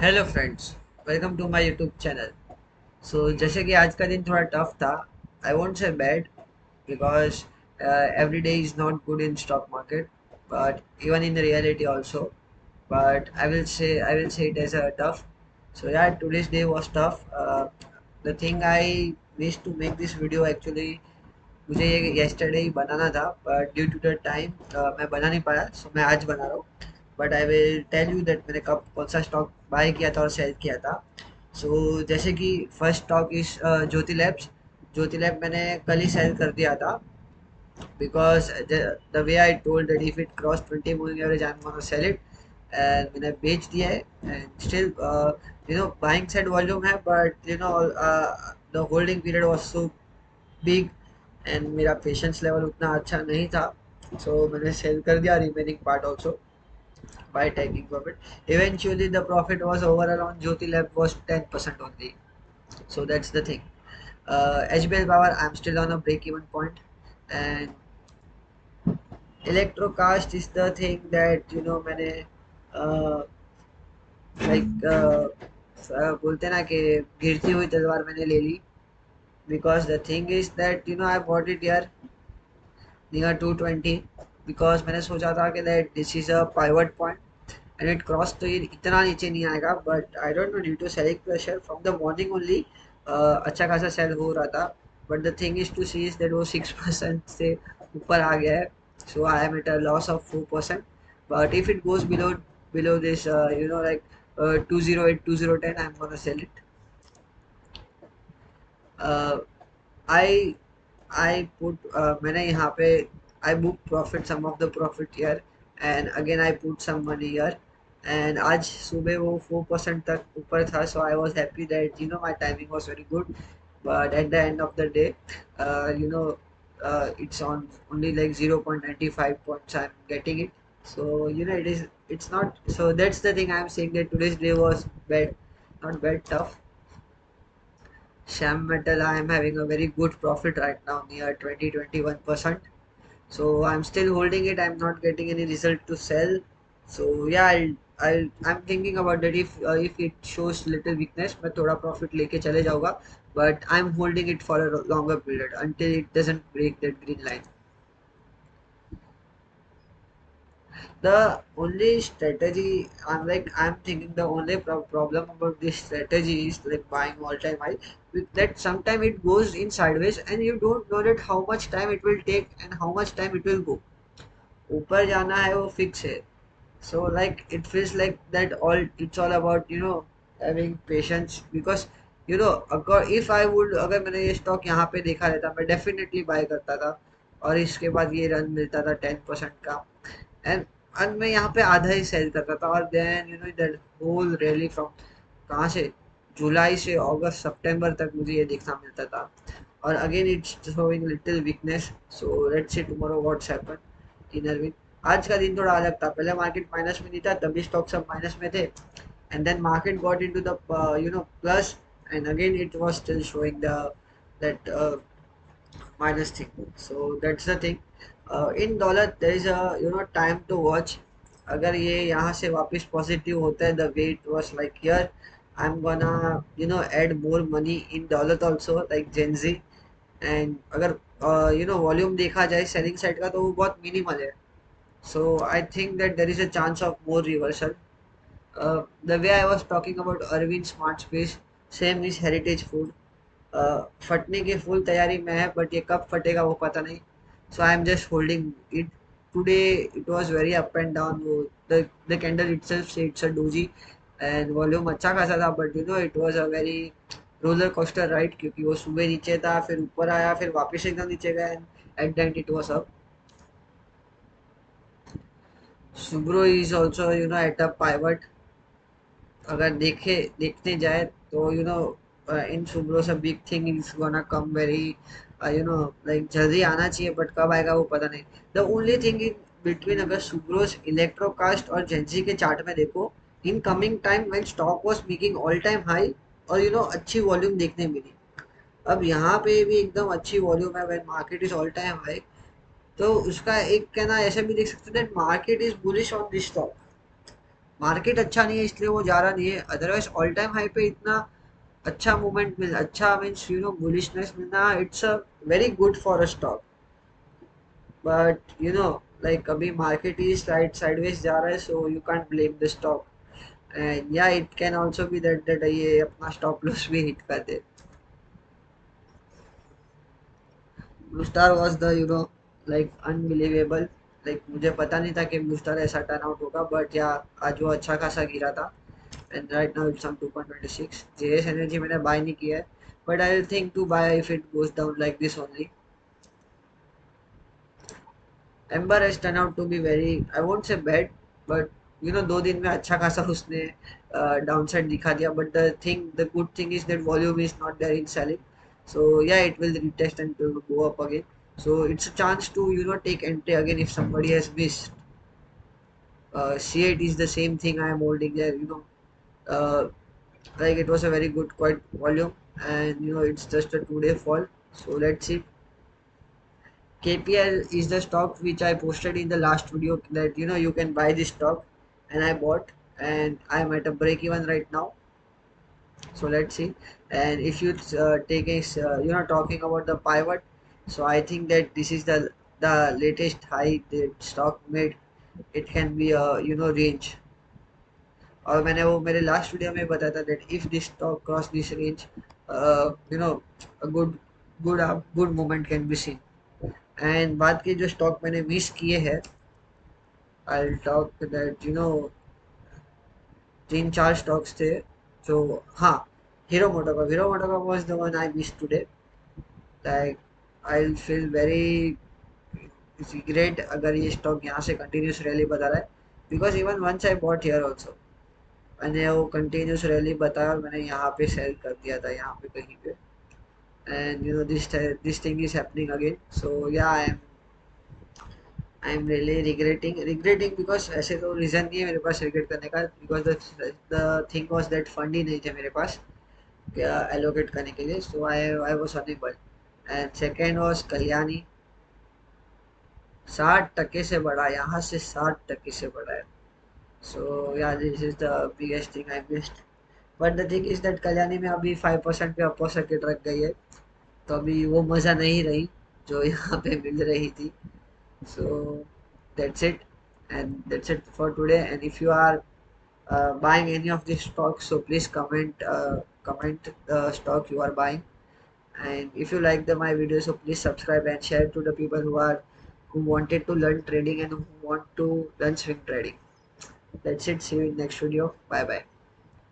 Hello friends, welcome to my YouTube channel. जैसे कि आज का दिन थोड़ा टफ था। आई won't say bad because every day is not good in stock market, but even in reality also, but I will say it as a tough. So yeah, today's day was tough. The thing I wish to make this video actually, मुझे ये yesterday ही बनाना था, but due to the time मैं बना नहीं पाया, so मैं आज बना रहा हूँ। But I will tell you that मैंने कब कौन सा स्टॉक बाय किया था और सेल किया था। जैसे कि first stock is Jyoti labs. Jyoti lab मैंने कल ही सेल कर दिया था because the way I told that if it cross 20 moving average I'm gonna sell it, and मैंने बेच दिया है। and still buying side volume है, but the holding period was so big and मेरा पेशेंस लेवल उतना अच्छा नहीं था, मैंने सेल कर दिया remaining part also by taking profit. Eventually, the profit was over around Jyoti Lab was 10% only. So that's the thing. HBL Power, I'm still on a break-even point, and Electrocast is the thing that मैंने uh, like बोलते ना कि गिरती हुई तलवार मैंने ले ली, because the thing is that I bought it here near 220 because मैंने सोचा था कि that this is a pivot point and it crossed, तो ये इतना नीचे नहीं आएगा, but I don't know due to selling pressure from the morning only अच्छा खासा सेल हो रहा था। But the thing is to see is that वो 6% से ऊपर आ गया है, so I am at a loss of 4%। But if it goes below this, like 208 2010, I'm gonna sell it. uh, I I put मैंने यहाँ पे I booked profit, some of the profit here, and again I put some money here, and आज सुबह वो 4% तक ऊपर था, so I was happy that my timing was very good. But at the end of the day, it's on only like 0.95 points I'm getting it. So it's not, so that's the thing I'm saying, that today's day was bad, not bad, tough. Sham Metal, I am having a very good profit right now, near 20-21%. So I'm still holding it. I'm not getting any result to sell. So yeah, I'm thinking about that. If it shows little weakness, मैं थोड़ा profit लेके चले जाऊँगा. But I'm holding it for a longer period until it doesn't break that green line. The only strategy I'm thinking, the only problem about this strategy is like buying all time high, with that sometime it goes in sideways and you don't know that how much time it will take and how much time it will go. ऊपर जाना है वो fix है, so like it feels like that all it's all about having patience, because अगर if I would, अगर मैंने ये stock यहाँ पे देखा रहता मैं डेफिनेटली बाय करता था, और इसके बाद ये रन मिलता था 10% का, एंड मैं यहाँ पे आधा ही सेल करता था, और then that whole rally from कहाँ से जुलाई से अगस्त सितंबर तक मुझे ये देखना मिलता था, और again it's showing little weakness. So let's see tomorrow what's happen in Arvind. आज का दिन थोड़ा अलग था, पहले मार्केट माइनस में नहीं था तभी स्टॉक सब माइनस में थे, and then market got into the plus, and again it was still showing the that minus thing. So that's the thing. In dollar there is a time to watch. अगर ये यहाँ से वापस positive होता है the way it was like here, I am gonna add more money in dollar also like Gen Z. And अगर volume देखा जाए सेलिंग साइड का तो वो बहुत मिनिमल है, so I think that there is a chance of more reversal. The way I was talking about Arvind Smart Space, same is Heritage Food. फटने की फुल तैयारी में है, बट ये कब फटेगा वो पता नहीं, so I am just holding it. Today it was very up and down, वो द कैंडल इटसेल्फ से it's a doji, and volume अच्छा खासा था, but it was a very roller coaster ride, क्योंकि वो सुबह नीचे था फिर ऊपर आया फिर वापस एकदम नीचे गया, and at the end it was up. Subro is also at a pivot. अगर देखने जाए तो इन सुब्रो से big thing is gonna come very, like जल्दी आना चाहिए, बट कब आएगा वो पता नहीं। The only thing in between, अगर सुब्रोस इलेक्ट्रोकास्ट और जेंजी के चार्ट में देखो, in coming time when stock was making all time high, और अच्छी वॉल्यूम देखने मिली। अब यहाँ पे भी एकदम अच्छी वॉल्यूम है when market is all time high, तो उसका एक कहना ऐसा भी देख सकते हैं that market is bullish on this stock. Market अच्छा नहीं है इसलिए वो जा रहा नहीं है, अदरवाइज ऑल टाइम हाई पे इतना अच्छा मूवमेंट मिल, अच्छा मीन्स बुलिशनेस मिलना, it's a very good for a stock. But like अभी मार्केट इज राइट साइडवेज जा रहा है, so you can't blame the stock. And yeah it can also be that ये अपना स्टॉप लॉस भी हिट कर दे। Blue Star was the like unbelievable. Like मुझे पता नहीं था कि ब्लू स्टार ऐसा टर्न आउट होगा, बट या आज वो अच्छा खासा गिरा था। And right now it's on 2.26। JS energy मैंने बाय नहीं किया है, but I will think to buy if it goes down like this only. Amber has turn out to be very, I won't say bad, but 2 दिन में अच्छा खासा उसने down side दिखा दिया। But the good thing is that volume is not there in selling, so yeah, it will retest and to go up again. So it's a chance to take entry again if somebody has missed. C8 is the same thing I am holding there. Uh, like it was a very good quite volume, and it's just a 2-day fall. So let's see. KPL is the stock which I posted in the last video that you can buy this stock, and I bought, and I'm at a break even right now. So let's see. And if you take a talking about the pivot, so I think that this is the latest high that stock made. It can be a range, और मैंने वो मेरे last video में बताया था that if this stock cross this range, a good movement can be seen. And बात की जो स्टॉक मैंने मिस किए हैं, आई टॉक दैट 3-4 स्टॉक्स थे जो, हाँ, hero MotoCorp was the one I miss today. Like I feel very great अगर ये स्टॉक यहाँ से कंटिन्यूस रैली बता रहा है, because even once I bought here also, मैंने वो कंटिन्यूस रैली बताया और मैंने यहाँ पे सेल कर दिया था यहाँ पे कहीं पे। And this thing is happening again, so yeah I am really regretting because ऐसे तो रीज़न नहीं है मेरे पास रिग्रेट करने का, because the thing was that fund ही नहीं थे मेरे पास एलोकेट करने के लिए, so I was unable. And second was Kalyani, 60% से बढ़ा, यहाँ से 60% से बढ़ा है। सो या this is the biggest thing I missed. But the thing is that Kalyani में अभी 5% पे अपर सर्किट रख गई है, तो अभी वो मज़ा नहीं रही जो यहाँ पे मिल रही थी। So that's it, and that's it for today. And if you are buying any of these stocks, so please comment the stock you are buying. And if you like my video, so please subscribe and share to the people who wanted to learn trading and who want to learn swing trading. That's it. See you in next video. Bye bye.